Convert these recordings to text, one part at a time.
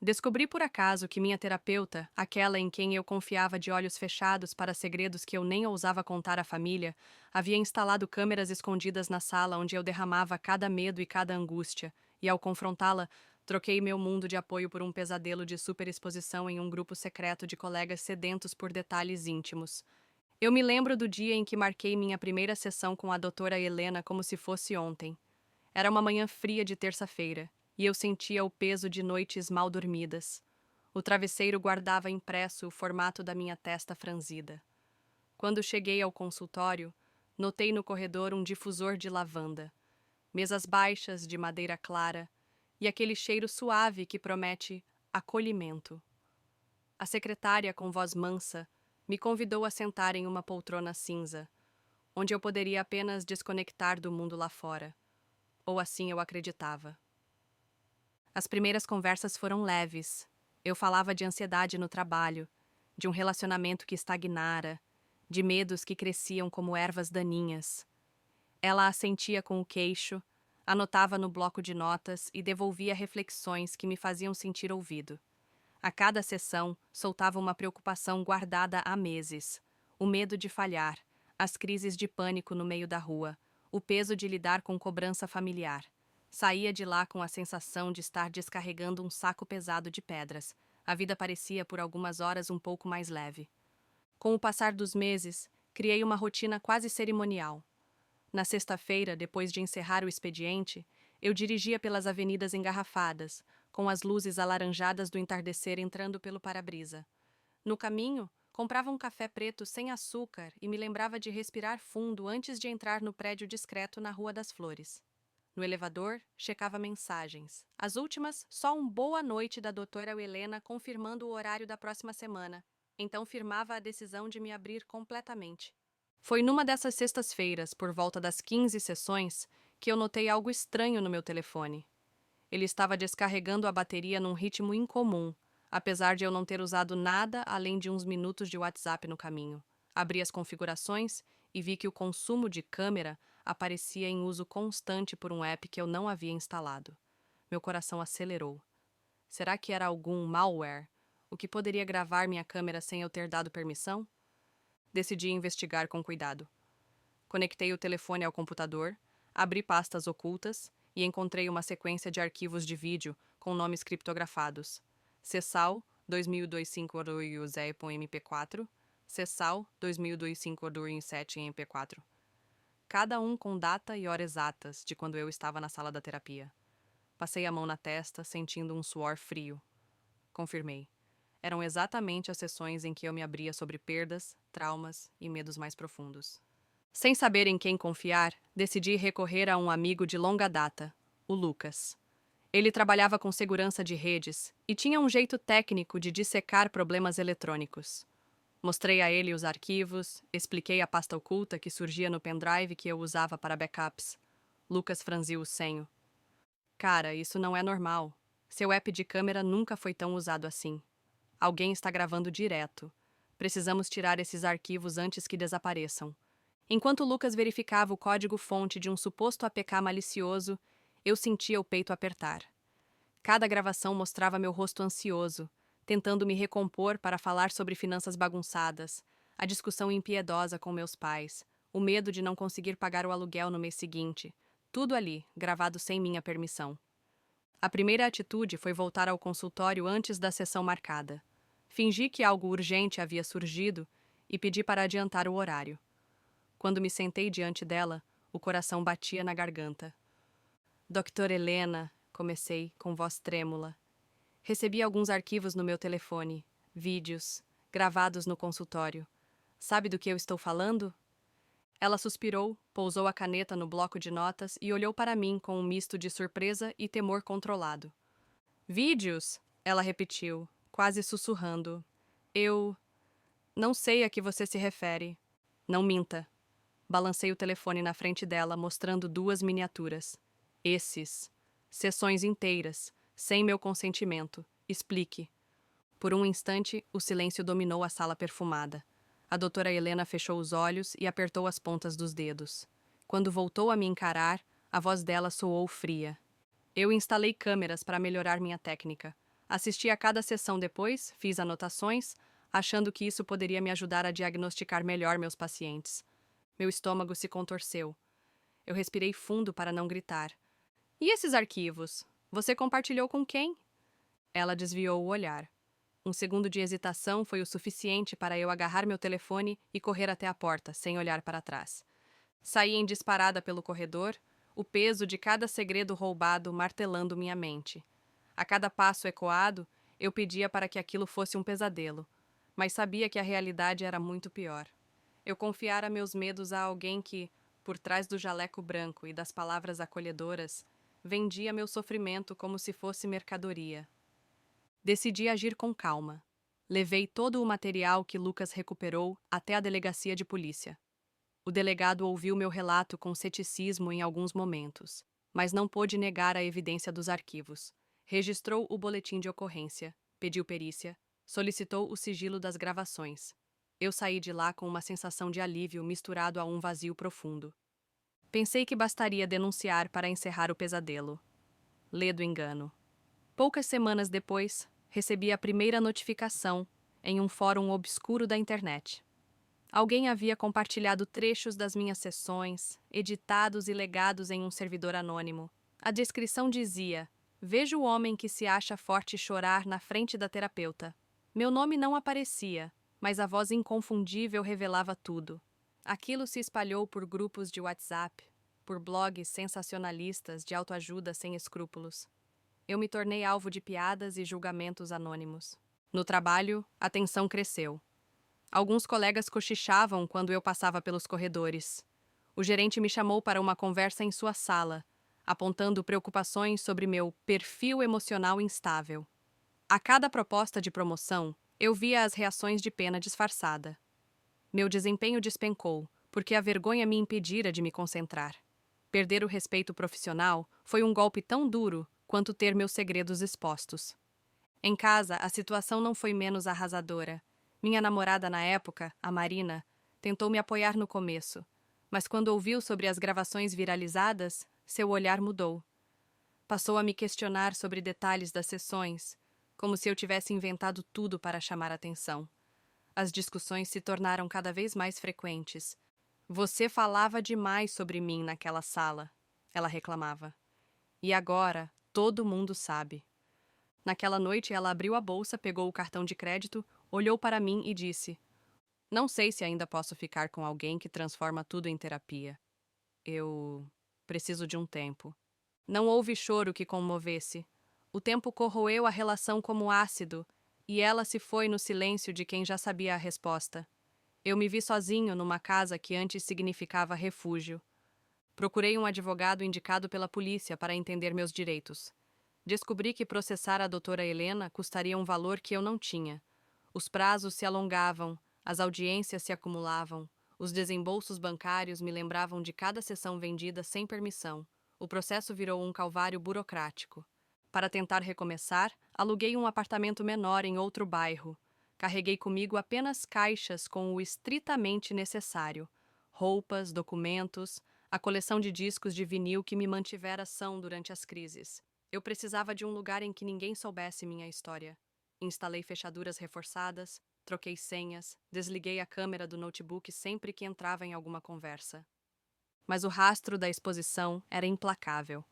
Descobri por acaso que minha terapeuta, aquela em quem eu confiava de olhos fechados para segredos que eu nem ousava contar à família, havia instalado câmeras escondidas na sala onde eu derramava cada medo e cada angústia, e ao confrontá-la, troquei meu mundo de apoio por um pesadelo de superexposição em um grupo secreto de colegas sedentos por detalhes íntimos. Eu me lembro do dia em que marquei minha primeira sessão com a doutora Helena como se fosse ontem. Era uma manhã fria de terça-feira, e eu sentia o peso de noites mal dormidas. O travesseiro guardava impresso o formato da minha testa franzida. Quando cheguei ao consultório, notei no corredor um difusor de lavanda, mesas baixas de madeira clara e aquele cheiro suave que promete acolhimento. A secretária, com voz mansa, me convidou a sentar em uma poltrona cinza, onde eu poderia apenas desconectar do mundo lá fora. Ou assim eu acreditava. As primeiras conversas foram leves. Eu falava de ansiedade no trabalho, de um relacionamento que estagnara, de medos que cresciam como ervas daninhas. Ela assentia com o queixo, anotava no bloco de notas e devolvia reflexões que me faziam sentir ouvido. A cada sessão, soltava uma preocupação guardada há meses: o medo de falhar, as crises de pânico no meio da rua, o peso de lidar com cobrança familiar. Saía de lá com a sensação de estar descarregando um saco pesado de pedras. A vida parecia, por algumas horas, um pouco mais leve. Com o passar dos meses, criei uma rotina quase cerimonial. Na sexta-feira, depois de encerrar o expediente, eu dirigia pelas avenidas engarrafadas, com as luzes alaranjadas do entardecer entrando pelo para-brisa. No caminho, comprava um café preto sem açúcar e me lembrava de respirar fundo antes de entrar no prédio discreto na Rua das Flores. No elevador, checava mensagens. As últimas, só um boa noite da doutora Helena confirmando o horário da próxima semana. Então firmava a decisão de me abrir completamente. Foi numa dessas sextas-feiras, por volta das 15 sessões, que eu notei algo estranho no meu telefone. Ele estava descarregando a bateria num ritmo incomum, apesar de eu não ter usado nada além de uns minutos de WhatsApp no caminho. Abri as configurações e vi que o consumo de câmera aparecia em uso constante por um app que eu não havia instalado. Meu coração acelerou. Será que era algum malware? O que poderia gravar minha câmera sem eu ter dado permissão? Decidi investigar com cuidado. Conectei o telefone ao computador, abri pastas ocultas e encontrei uma sequência de arquivos de vídeo com nomes criptografados. Cessal 2025.mp4, Cessal 2025.7 em MP4. Cada um com data e hora exatas de quando eu estava na sala da terapia. Passei a mão na testa, sentindo um suor frio. Confirmei. Eram exatamente as sessões em que eu me abria sobre perdas, traumas e medos mais profundos. Sem saber em quem confiar, decidi recorrer a um amigo de longa data, o Lucas. Ele trabalhava com segurança de redes e tinha um jeito técnico de dissecar problemas eletrônicos. Mostrei a ele os arquivos, expliquei a pasta oculta que surgia no pendrive que eu usava para backups. Lucas franziu o senho. Cara, isso não é normal. Seu app de câmera nunca foi tão usado assim. Alguém está gravando direto. Precisamos tirar esses arquivos antes que desapareçam. Enquanto Lucas verificava o código-fonte de um suposto APK malicioso, eu sentia o peito apertar. Cada gravação mostrava meu rosto ansioso, tentando me recompor para falar sobre finanças bagunçadas, a discussão impiedosa com meus pais, o medo de não conseguir pagar o aluguel no mês seguinte. Tudo ali, gravado sem minha permissão. A primeira atitude foi voltar ao consultório antes da sessão marcada. Fingi que algo urgente havia surgido e pedi para adiantar o horário. Quando me sentei diante dela, o coração batia na garganta. Doutora Helena, comecei, com voz trêmula. Recebi alguns arquivos no meu telefone, vídeos, gravados no consultório. Sabe do que eu estou falando? Ela suspirou, pousou a caneta no bloco de notas e olhou para mim com um misto de surpresa e temor controlado. Vídeos? Ela repetiu, quase sussurrando. Eu não sei a que você se refere. Não minta. Balancei o telefone na frente dela, mostrando duas miniaturas. Esses. Sessões inteiras, sem meu consentimento. Explique. Por um instante, o silêncio dominou a sala perfumada. A doutora Helena fechou os olhos e apertou as pontas dos dedos. Quando voltou a me encarar, a voz dela soou fria. Eu instalei câmeras para melhorar minha técnica. Assisti a cada sessão depois, fiz anotações, achando que isso poderia me ajudar a diagnosticar melhor meus pacientes. Meu estômago se contorceu. Eu respirei fundo para não gritar. E esses arquivos? Você compartilhou com quem? Ela desviou o olhar. Um segundo de hesitação foi o suficiente para eu agarrar meu telefone e correr até a porta, sem olhar para trás. Saí em disparada pelo corredor, o peso de cada segredo roubado martelando minha mente. A cada passo ecoado, eu pedia para que aquilo fosse um pesadelo, mas sabia que a realidade era muito pior. Eu confiara meus medos a alguém que, por trás do jaleco branco e das palavras acolhedoras, vendia meu sofrimento como se fosse mercadoria. Decidi agir com calma. Levei todo o material que Lucas recuperou até a delegacia de polícia. O delegado ouviu meu relato com ceticismo em alguns momentos, mas não pôde negar a evidência dos arquivos. Registrou o boletim de ocorrência, pediu perícia, solicitou o sigilo das gravações. Eu saí de lá com uma sensação de alívio misturado a um vazio profundo. Pensei que bastaria denunciar para encerrar o pesadelo. Ledo engano. Poucas semanas depois, recebi a primeira notificação em um fórum obscuro da internet. Alguém havia compartilhado trechos das minhas sessões, editados e legados em um servidor anônimo. A descrição dizia: "Vejo o homem que se acha forte chorar na frente da terapeuta." Meu nome não aparecia, mas a voz inconfundível revelava tudo. Aquilo se espalhou por grupos de WhatsApp, por blogs sensacionalistas de autoajuda sem escrúpulos. Eu me tornei alvo de piadas e julgamentos anônimos. No trabalho, a tensão cresceu. Alguns colegas cochichavam quando eu passava pelos corredores. O gerente me chamou para uma conversa em sua sala, apontando preocupações sobre meu perfil emocional instável. A cada proposta de promoção, eu via as reações de pena disfarçada. Meu desempenho despencou, porque a vergonha me impedira de me concentrar. Perder o respeito profissional foi um golpe tão duro quanto ter meus segredos expostos. Em casa, a situação não foi menos arrasadora. Minha namorada na época, a Marina, tentou me apoiar no começo, mas quando ouviu sobre as gravações viralizadas, seu olhar mudou. Passou a me questionar sobre detalhes das sessões, como se eu tivesse inventado tudo para chamar atenção. As discussões se tornaram cada vez mais frequentes. "Você falava demais sobre mim naquela sala", ela reclamava. "E agora, todo mundo sabe." Naquela noite, ela abriu a bolsa, pegou o cartão de crédito, olhou para mim e disse: "Não sei se ainda posso ficar com alguém que transforma tudo em terapia. Eu preciso de um tempo." Não houve choro que comovesse. O tempo corroeu a relação como ácido, e ela se foi no silêncio de quem já sabia a resposta. Eu me vi sozinho numa casa que antes significava refúgio. Procurei um advogado indicado pela polícia para entender meus direitos. Descobri que processar a doutora Helena custaria um valor que eu não tinha. Os prazos se alongavam, as audiências se acumulavam, os desembolsos bancários me lembravam de cada sessão vendida sem permissão. O processo virou um calvário burocrático. Para tentar recomeçar, aluguei um apartamento menor em outro bairro. Carreguei comigo apenas caixas com o estritamente necessário: roupas, documentos, a coleção de discos de vinil que me mantivera são durante as crises. Eu precisava de um lugar em que ninguém soubesse minha história. Instalei fechaduras reforçadas, troquei senhas, desliguei a câmera do notebook sempre que entrava em alguma conversa. Mas o rastro da exposição era implacável.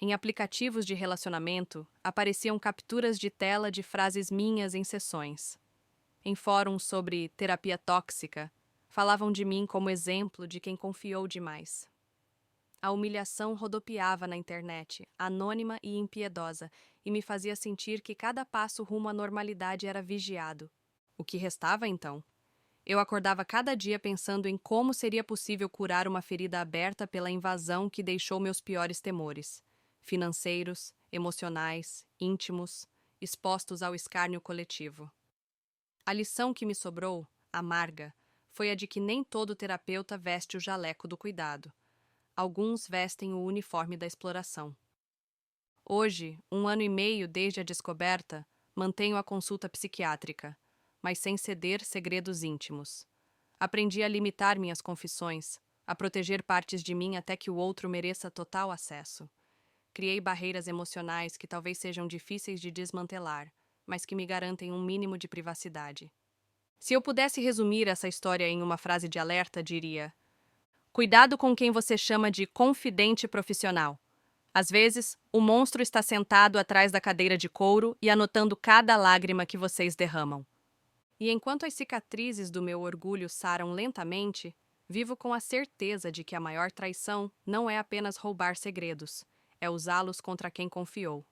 Em aplicativos de relacionamento, apareciam capturas de tela de frases minhas em sessões. Em fóruns sobre terapia tóxica, falavam de mim como exemplo de quem confiou demais. A humilhação rodopiava na internet, anônima e impiedosa, e me fazia sentir que cada passo rumo à normalidade era vigiado. O que restava, então? Eu acordava cada dia pensando em como seria possível curar uma ferida aberta pela invasão que deixou meus piores temores: financeiros, emocionais, íntimos, expostos ao escárnio coletivo. A lição que me sobrou, amarga, foi a de que nem todo terapeuta veste o jaleco do cuidado. Alguns vestem o uniforme da exploração. Hoje, 1 ano e meio desde a descoberta, mantenho a consulta psiquiátrica, mas sem ceder segredos íntimos. Aprendi a limitar minhas confissões, a proteger partes de mim até que o outro mereça total acesso. Criei barreiras emocionais que talvez sejam difíceis de desmantelar, mas que me garantem um mínimo de privacidade. Se eu pudesse resumir essa história em uma frase de alerta, diria: cuidado com quem você chama de confidente profissional. Às vezes, o monstro está sentado atrás da cadeira de couro e anotando cada lágrima que vocês derramam. E enquanto as cicatrizes do meu orgulho saram lentamente, vivo com a certeza de que a maior traição não é apenas roubar segredos, é usá-los contra quem confiou.